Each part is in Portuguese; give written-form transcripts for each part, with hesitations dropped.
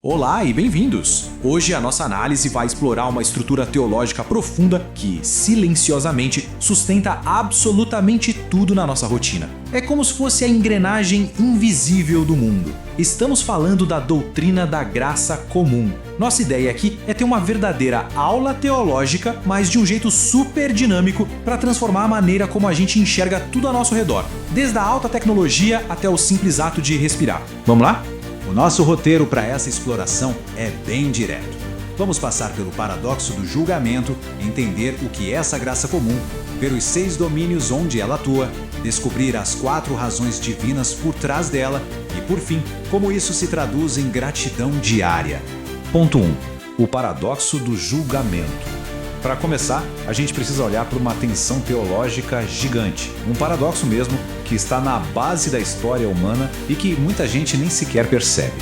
Olá e bem-vindos! Hoje a nossa análise vai explorar uma estrutura teológica profunda que, silenciosamente, sustenta absolutamente tudo na nossa rotina. É como se fosse a engrenagem invisível do mundo. Estamos falando da doutrina da graça comum. Nossa ideia aqui é ter uma verdadeira aula teológica, mas de um jeito super dinâmico para transformar a maneira como a gente enxerga tudo ao nosso redor, desde a alta tecnologia até o simples ato de respirar. Vamos lá? O nosso roteiro para essa exploração é bem direto. Vamos passar pelo paradoxo do julgamento, entender o que é essa graça comum, ver os 6 domínios onde ela atua, descobrir as 4 razões divinas por trás dela e, por fim, como isso se traduz em gratidão diária. Ponto 1. O paradoxo do julgamento. Para começar, a gente precisa olhar para uma tensão teológica gigante, um paradoxo mesmo que está na base da história humana e que muita gente nem sequer percebe.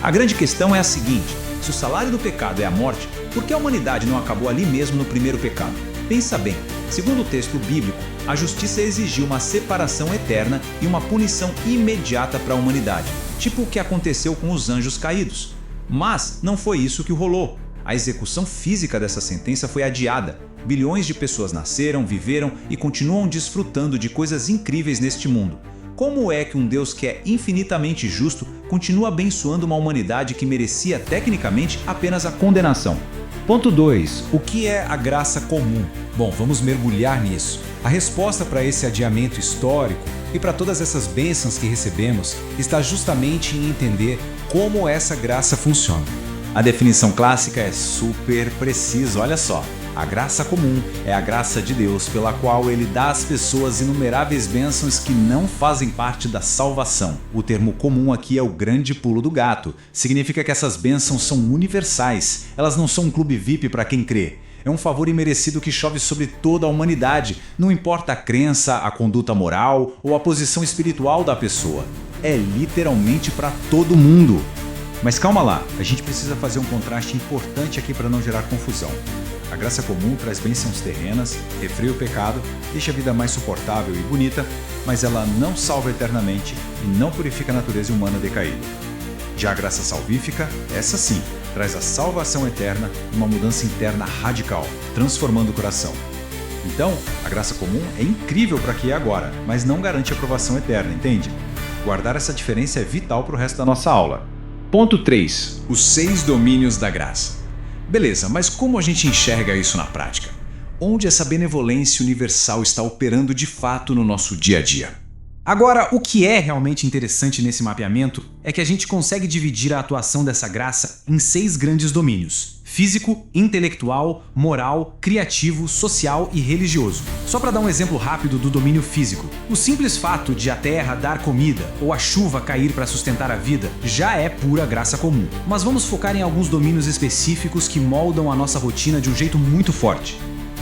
A grande questão é a seguinte: se o salário do pecado é a morte, por que a humanidade não acabou ali mesmo no primeiro pecado? Pensa bem, segundo o texto bíblico, a justiça exigiu uma separação eterna e uma punição imediata para a humanidade, tipo o que aconteceu com os anjos caídos. Mas não foi isso que rolou. A execução física dessa sentença foi adiada. Bilhões de pessoas nasceram, viveram e continuam desfrutando de coisas incríveis neste mundo. Como é que um Deus que é infinitamente justo continua abençoando uma humanidade que merecia tecnicamente apenas a condenação? Ponto 2. O que é a graça comum? Bom, vamos mergulhar nisso. A resposta para esse adiamento histórico e para todas essas bênçãos que recebemos está justamente em entender como essa graça funciona. A definição clássica é super precisa, olha só. A graça comum é a graça de Deus pela qual Ele dá às pessoas inumeráveis bênçãos que não fazem parte da salvação. O termo comum aqui é o grande pulo do gato. Significa que essas bênçãos são universais. Elas não são um clube VIP para quem crê. É um favor imerecido que chove sobre toda a humanidade. Não importa a crença, a conduta moral ou a posição espiritual da pessoa. É literalmente para todo mundo. Mas calma lá, a gente precisa fazer um contraste importante aqui para não gerar confusão. A graça comum traz bênçãos terrenas, refreia o pecado, deixa a vida mais suportável e bonita, mas ela não salva eternamente e não purifica a natureza humana decaída. Já a graça salvífica, essa sim, traz a salvação eterna e uma mudança interna radical, transformando o coração. Então, a graça comum é incrível para aqui e agora, mas não garante aprovação eterna, entende? Guardar essa diferença é vital para o resto da nossa aula. Ponto 3. Os 6 domínios da graça. Beleza, mas como a gente enxerga isso na prática? Onde essa benevolência universal está operando de fato no nosso dia a dia? Agora, o que é realmente interessante nesse mapeamento é que a gente consegue dividir a atuação dessa graça em 6 grandes domínios: físico, intelectual, moral, criativo, social e religioso. Só para dar um exemplo rápido do domínio físico, o simples fato de a terra dar comida ou a chuva cair para sustentar a vida já é pura graça comum. Mas vamos focar em alguns domínios específicos que moldam a nossa rotina de um jeito muito forte.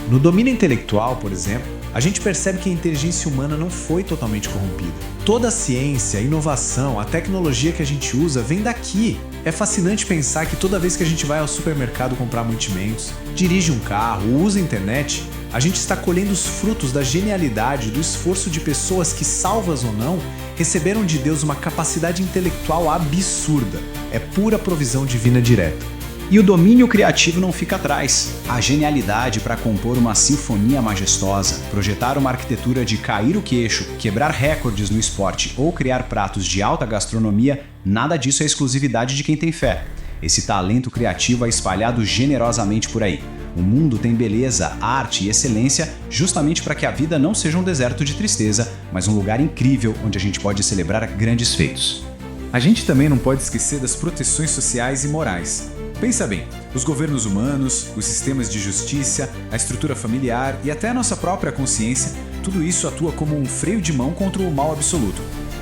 No domínio intelectual, por exemplo, a gente percebe que a inteligência humana não foi totalmente corrompida. Toda a ciência, a inovação, a tecnologia que a gente usa vem daqui. É fascinante pensar que toda vez que a gente vai ao supermercado comprar mantimentos, dirige um carro, usa a internet, a gente está colhendo os frutos da genialidade, do esforço de pessoas que, salvas ou não, receberam de Deus uma capacidade intelectual absurda. É pura provisão divina direta. E o domínio criativo não fica atrás. A genialidade para compor uma sinfonia majestosa, projetar uma arquitetura de cair o queixo, quebrar recordes no esporte ou criar pratos de alta gastronomia, nada disso é exclusividade de quem tem fé. Esse talento criativo é espalhado generosamente por aí. O mundo tem beleza, arte e excelência justamente para que a vida não seja um deserto de tristeza, mas um lugar incrível onde a gente pode celebrar grandes feitos. A gente também não pode esquecer das proteções sociais e morais. Pensa bem, os governos humanos, os sistemas de justiça, a estrutura familiar e até a nossa própria consciência, tudo isso atua como um freio de mão contra o mal absoluto.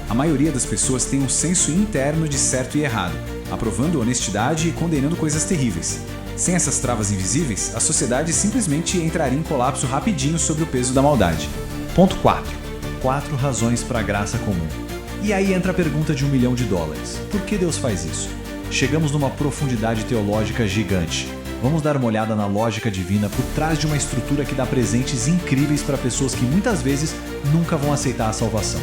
A maioria das pessoas tem um senso interno de certo e errado, aprovando honestidade e condenando coisas terríveis. Sem essas travas invisíveis, a sociedade simplesmente entraria em colapso rapidinho sob o peso da maldade. Ponto 4. 4 razões para a graça comum. E aí entra a pergunta de $1 milhão. Por que Deus faz isso? Chegamos numa profundidade teológica gigante. Vamos dar uma olhada na lógica divina por trás de uma estrutura que dá presentes incríveis para pessoas que muitas vezes nunca vão aceitar a salvação.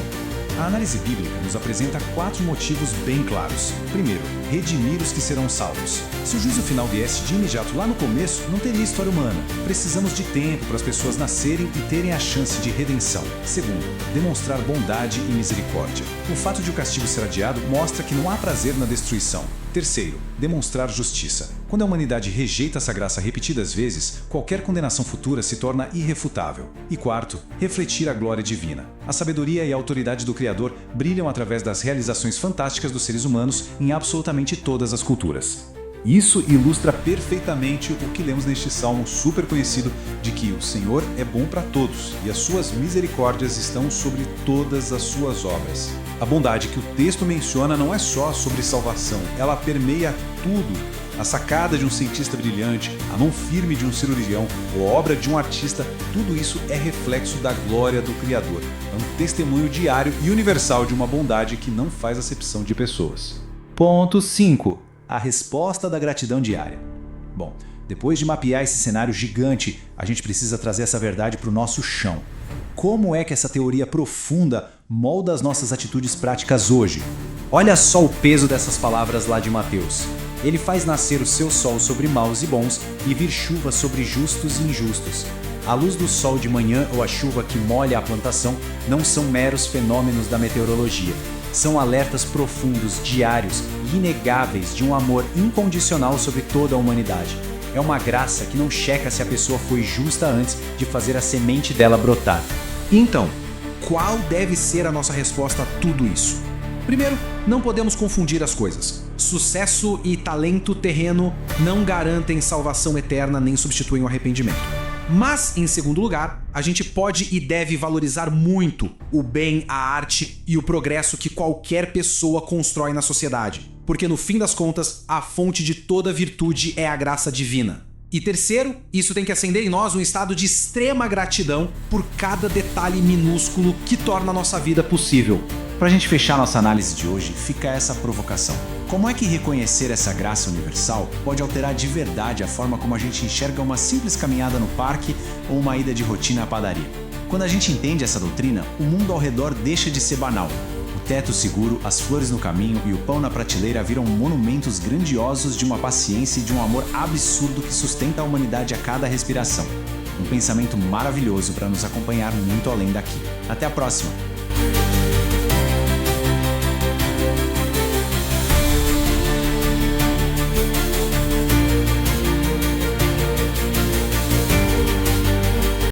A análise bíblica nos apresenta 4 motivos bem claros. Primeiro, redimir os que serão salvos. Se o juízo final viesse de imediato lá no começo, não teria história humana. Precisamos de tempo para as pessoas nascerem e terem a chance de redenção. Segundo, demonstrar bondade e misericórdia. O fato de o castigo ser adiado mostra que não há prazer na destruição. Terceiro, demonstrar justiça. Quando a humanidade rejeita essa graça repetidas vezes, qualquer condenação futura se torna irrefutável. E quarto, refletir a glória divina. A sabedoria e a autoridade do Criador brilham através das realizações fantásticas dos seres humanos em absolutamente todas as culturas. Isso ilustra perfeitamente o que lemos neste salmo super conhecido de que o Senhor é bom para todos e as suas misericórdias estão sobre todas as suas obras. A bondade que o texto menciona não é só sobre salvação, ela permeia tudo. A sacada de um cientista brilhante, a mão firme de um cirurgião, a obra de um artista, tudo isso é reflexo da glória do Criador. É um testemunho diário e universal de uma bondade que não faz acepção de pessoas. Ponto 5. A resposta da gratidão diária. Bom, depois de mapear esse cenário gigante, a gente precisa trazer essa verdade para o nosso chão. Como é que essa teoria profunda molda as nossas atitudes práticas hoje? Olha só o peso dessas palavras lá de Mateus. Ele faz nascer o seu sol sobre maus e bons e vir chuva sobre justos e injustos. A luz do sol de manhã ou a chuva que molha a plantação não são meros fenômenos da meteorologia. São alertas profundos, diários e inegáveis de um amor incondicional sobre toda a humanidade. É uma graça que não checa se a pessoa foi justa antes de fazer a semente dela brotar. Então, qual deve ser a nossa resposta a tudo isso? Primeiro, não podemos confundir as coisas. Sucesso e talento terreno não garantem salvação eterna nem substituem o arrependimento. Mas, em segundo lugar, a gente pode e deve valorizar muito o bem, a arte e o progresso que qualquer pessoa constrói na sociedade. Porque, no fim das contas, a fonte de toda virtude é a graça divina. E terceiro, isso tem que acender em nós um estado de extrema gratidão por cada detalhe minúsculo que torna a nossa vida possível. Pra gente fechar nossa análise de hoje, fica essa provocação. Como é que reconhecer essa graça universal pode alterar de verdade a forma como a gente enxerga uma simples caminhada no parque ou uma ida de rotina à padaria? Quando a gente entende essa doutrina, o mundo ao redor deixa de ser banal. O teto seguro, as flores no caminho e o pão na prateleira viram monumentos grandiosos de uma paciência e de um amor absurdo que sustenta a humanidade a cada respiração. Um pensamento maravilhoso para nos acompanhar muito além daqui. Até a próxima!